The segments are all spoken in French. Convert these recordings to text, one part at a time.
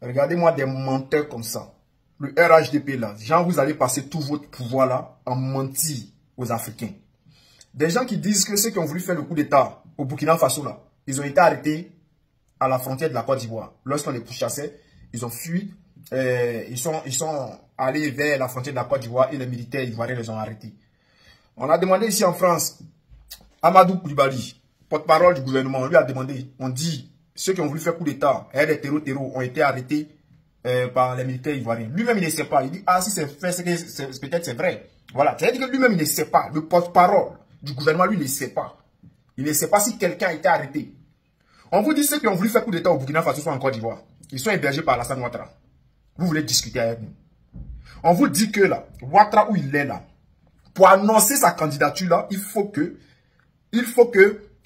Regardez-moi des menteurs comme ça. Le RHDP là, genre vous allez passer tout votre pouvoir là en mentir aux Africains. Des gens qui disent que ceux qui ont voulu faire le coup d'État au Burkina Faso là, ils ont été arrêtés à la frontière de la Côte d'Ivoire. Lorsqu'on les pourchassait, ils ont fui, ils sont allés vers la frontière de la Côte d'Ivoire et les militaires ivoiriens les ont arrêtés. On a demandé ici en France, Amadou Koulibaly, porte-parole du gouvernement, on lui a demandé, on dit, ceux qui ont voulu faire coup d'État et les terreaux ont été arrêtés par les militaires ivoiriens. Lui-même, il ne sait pas. Il dit, ah, si c'est fait, peut-être c'est vrai. Voilà. C'est-à-dire que lui-même, il ne sait pas. Le porte-parole du gouvernement, lui, il ne sait pas. Il ne sait pas si quelqu'un a été arrêté. On vous dit, ceux qui ont voulu faire coup d'État au Burkina Faso sont en Côte d'Ivoire. Ils sont hébergés par Alassane Ouattara. Vous voulez discuter avec nous. On vous dit que là, Ouattara, où il est là, pour annoncer sa candidature là, il faut que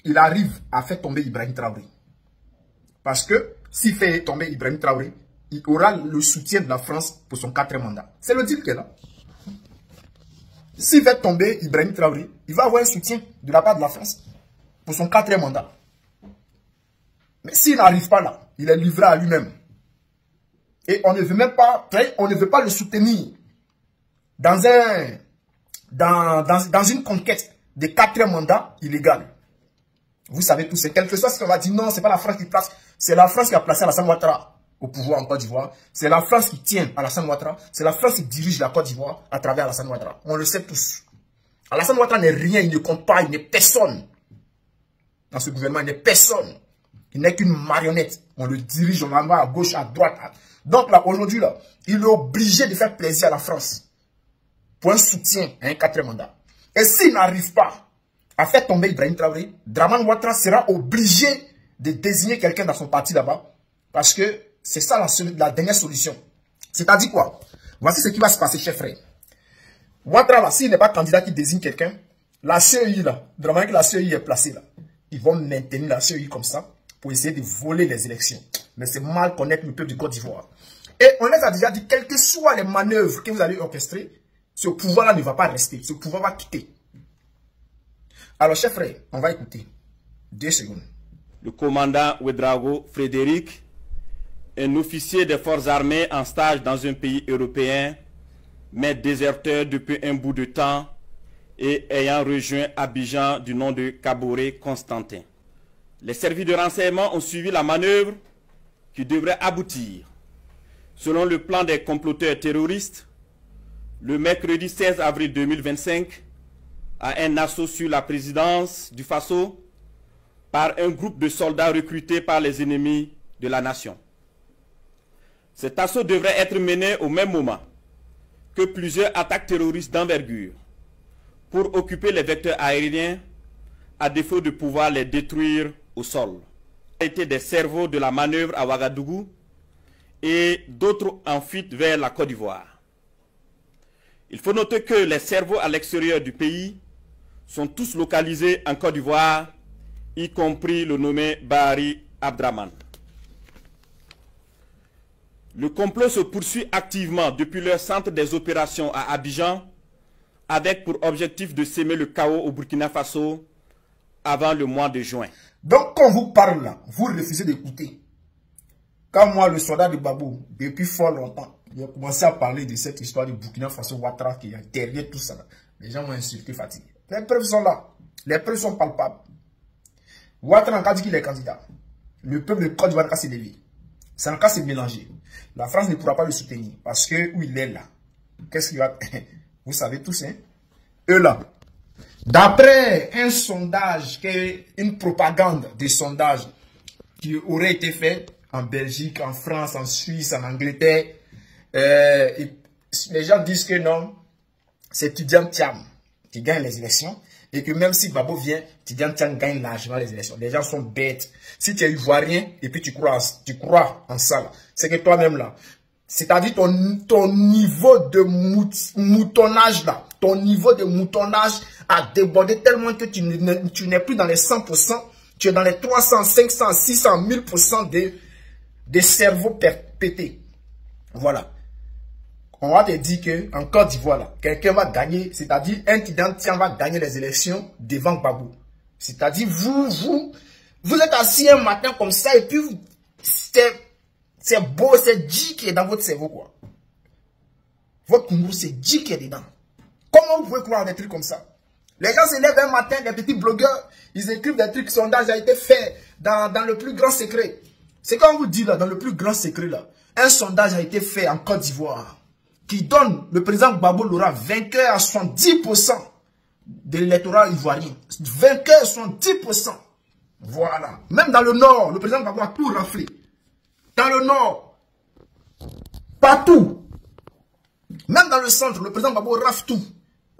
il arrive à faire tomber Ibrahim Traoré. Parce que s'il fait tomber Ibrahim Traoré, il aura le soutien de la France pour son 4e mandat. C'est le deal qu'elle a. S'il fait tomber Ibrahim Traoré, il va avoir un soutien de la part de la France pour son 4e mandat. Mais s'il n'arrive pas là, il est livré à lui-même. Et on ne veut même pas, on ne veut pas le soutenir dans une conquête de 4e mandat illégal. Vous savez tout, c'est quelque chose qu'on va dire, non, c'est pas la France qui place, c'est la France qui a placé Alassane Ouattara au pouvoir en Côte d'Ivoire. C'est la France qui tient Alassane Ouattara. C'est la France qui dirige la Côte d'Ivoire à travers Alassane Ouattara. On le sait tous. Alassane Ouattara n'est rien, il ne compte pas, il n'est personne. Dans ce gouvernement, il n'est personne. Il n'est qu'une marionnette. On le dirige, on l'envoie à gauche, à droite. Donc là, aujourd'hui, là, il est obligé de faire plaisir à la France pour un soutien à un 4e mandat. Et s'il n'arrive pas à faire tomber Ibrahim Traoré, Dramane Ouattara sera obligé de désigner quelqu'un dans son parti là-bas. Parce que c'est ça la dernière solution. C'est-à-dire quoi? Voici ce qui va se passer, chers frères. Ouattara, là, s'il n'est pas candidat qui désigne quelqu'un, la CEI, là, Dramane, que la CEI est placée là, ils vont maintenir la CEI comme ça pour essayer de voler les élections. Mais c'est mal connaître le peuple du Côte d'Ivoire. Et on les a déjà dit, quelles que soient les manœuvres que vous allez orchestrer, ce pouvoir-là ne va pas rester. Ce pouvoir va quitter. Alors, chers frères, on va écouter. 2 secondes. Le commandant Ouédraogo Frédéric, un officier des forces armées en stage dans un pays européen, mais déserteur depuis un bout de temps et ayant rejoint Abidjan du nom de Kaboré Constantin. Les services de renseignement ont suivi la manœuvre qui devrait aboutir, selon le plan des comploteurs terroristes, le mercredi 16 avril 2025, à un assaut sur la présidence du Faso par un groupe de soldats recrutés par les ennemis de la nation. Cet assaut devrait être mené au même moment que plusieurs attaques terroristes d'envergure pour occuper les vecteurs aériens à défaut de pouvoir les détruire au sol. Il a été des cerveaux de la manœuvre à Ouagadougou et d'autres en fuite vers la Côte d'Ivoire. Il faut noter que les cerveaux à l'extérieur du pays sont tous localisés en Côte d'Ivoire, y compris le nommé Bahari Abdraman. Le complot se poursuit activement depuis leur centre des opérations à Abidjan, avec pour objectif de semer le chaos au Burkina Faso avant le mois de juin. Donc, quand on vous parle là, vous refusez d'écouter. Quand moi, le soldat de Babou, depuis fort longtemps, il a commencé à parler de cette histoire de Burkina Faso Ouattara qui est derrière tout ça. Les gens m'ont insulté, fatigué. Les preuves sont là. Les preuves sont palpables. Ouattara a dit qu'il est candidat. Le peuple de Côte d'Ivoire s'est levé. Ça n'a qu'à se mélanger. La France ne pourra pas le soutenir. Parce que où il est là, qu'est-ce qu'il va... Vous savez tous, hein? Eux là. D'après un sondage, une propagande de sondage qui aurait été fait en Belgique, en France, en Suisse, en Angleterre, les gens disent que non, c'est Tidjane Thiam qui gagne les élections et que même si Babo vient, Tidjane Thiam gagne largement les élections. Les gens sont bêtes. Si tu es ivoirien et puis tu crois en ça, c'est que toi-même là, c'est-à-dire ton niveau de moutonnage là, ton niveau de moutonnage a débordé tellement que tu n'es plus dans les 100%, tu es dans les 300, 500, 600, 1000% des cerveaux pétés. Voilà. On va te dire qu'en Côte d'Ivoire, quelqu'un va gagner, c'est-à-dire un Tidjane Thiam va gagner les élections devant Babou. C'est-à-dire vous êtes assis un matin comme ça et puis c'est C'est beau, c'est Dji qui est dans votre cerveau, quoi. Votre Congo, c'est Dji qui est dedans. Comment vous pouvez croire des trucs comme ça? Les gens se lèvent un matin, des petits blogueurs, ils écrivent des trucs, sondage a été fait dans le plus grand secret. C'est comme on vous dit là, dans le plus grand secret là, un sondage a été fait en Côte d'Ivoire qui donne le président Gbagbo Laurent vainqueur à 70% de l'électorat ivoirien. Vainqueur à 70%. Voilà. Même dans le nord, le président Gbagbo a tout raflé. Dans le nord, partout. Même dans le centre, le président Gbagbo rafle tout.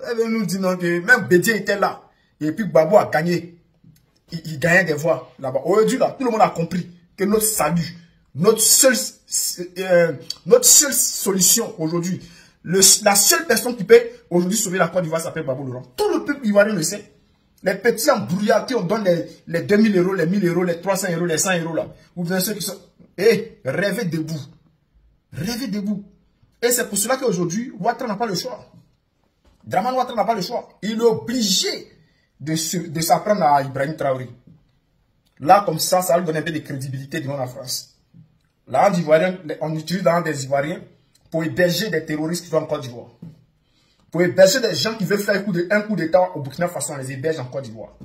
Elle nous dit non, que même Bédié était là. Et puis Gbagbo a gagné. Il gagnait des voix là-bas. Aujourd'hui, là, tout le monde a compris que notre salut, notre seule solution aujourd'hui, la seule personne qui peut aujourd'hui sauver la Côte d'Ivoire s'appelle Gbagbo Laurent. Tout le peuple ivoirien le sait. Les petits embrouillards qui ont donné les 2000 euros, les 1000 euros, les 300 euros, les 100 euros là. Ou bien ceux qui sont... rêvez debout. Rêvez debout. Et c'est pour cela qu'aujourd'hui, Ouattara n'a pas le choix. Dramane Ouattara n'a pas le choix. Il est obligé de s'apprendre à Ibrahim Traoré. Là, comme ça va lui donner un peu de crédibilité devant la France. Là, on utilise dans des Ivoiriens pour héberger des terroristes qui sont en Côte d'Ivoire. Pour héberger des gens qui veulent faire un coup d'État au Burkina Faso, on les héberge en Côte d'Ivoire.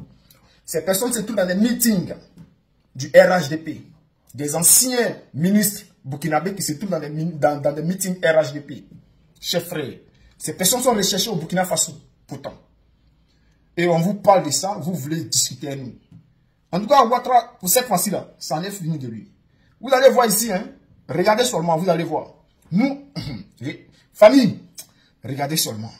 Ces personnes se trouvent dans des meetings du RHDP. Des anciens ministres burkinabés qui se trouvent dans des meetings RHDP. Chers frères, ces personnes sont recherchées au Burkina Faso, pourtant. Et on vous parle de ça, vous voulez discuter avec nous. En tout cas, Ouattara, pour cette fois-ci-là, ça en est fini de lui. Vous allez voir ici, hein, regardez seulement, vous allez voir. Nous, famille, regardez seulement.